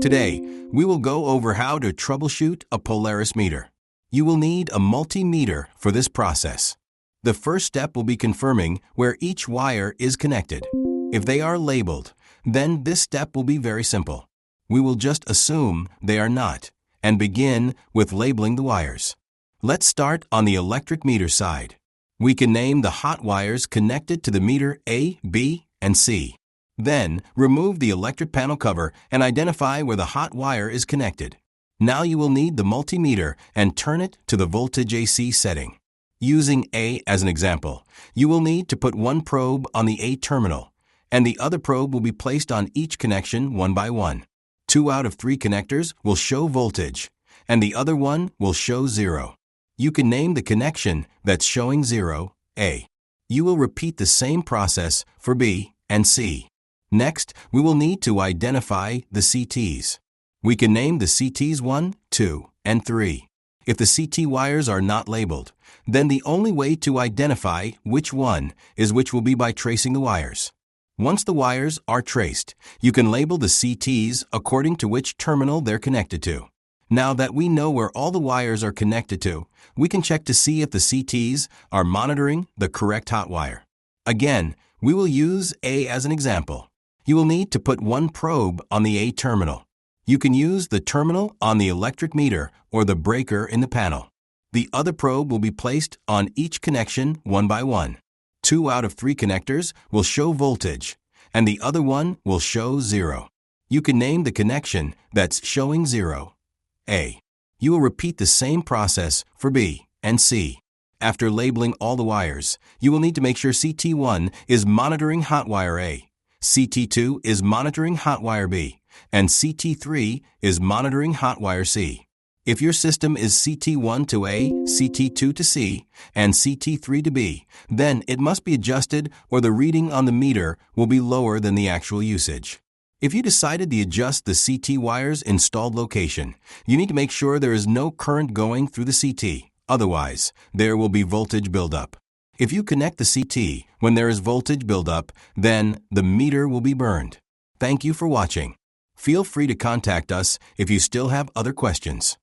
Today, we will go over how to troubleshoot a Polaris meter. You will need a multimeter for this process. The first step will be confirming where each wire is connected. If they are labeled, then this step will be very simple. We will just assume they are not, and begin with labeling the wires. Let's start on the electric meter side. We can name the hot wires connected to the meter A, B, and C. Then, remove the electric panel cover and identify where the hot wire is connected. Now you will need the multimeter and turn it to the voltage AC setting. Using A as an example, you will need to put one probe on the A terminal, and the other probe will be placed on each connection one by one. 2 out of 3 connectors will show voltage, and the other one will show 0. You can name the connection that's showing 0, A. You will repeat the same process for B and C. Next, we will need to identify the CTs. We can name the CTs 1, 2, and 3. If the CT wires are not labeled, then the only way to identify which one is which will be by tracing the wires. Once the wires are traced, you can label the CTs according to which terminal they're connected to. Now that we know where all the wires are connected to, we can check to see if the CTs are monitoring the correct hot wire. Again, we will use A as an example. You will need to put one probe on the A terminal. You can use the terminal on the electric meter or the breaker in the panel. The other probe will be placed on each connection one by one. 2 out of 3 connectors will show voltage, and the other one will show 0. You can name the connection that's showing 0, A. You will repeat the same process for B and C. After labeling all the wires, you will need to make sure CT1 is monitoring hot wire A, CT2 is monitoring hot wire B, and CT3 is monitoring hot wire C. If your system is CT1 to A, CT2 to C, and CT3 to B, then it must be adjusted or the reading on the meter will be lower than the actual usage. If you decided to adjust the CT wire's installed location, you need to make sure there is no current going through the CT. Otherwise, there will be voltage buildup. If you connect the CT when there is voltage buildup, then the meter will be burned. Thank you for watching. Feel free to contact us if you still have other questions.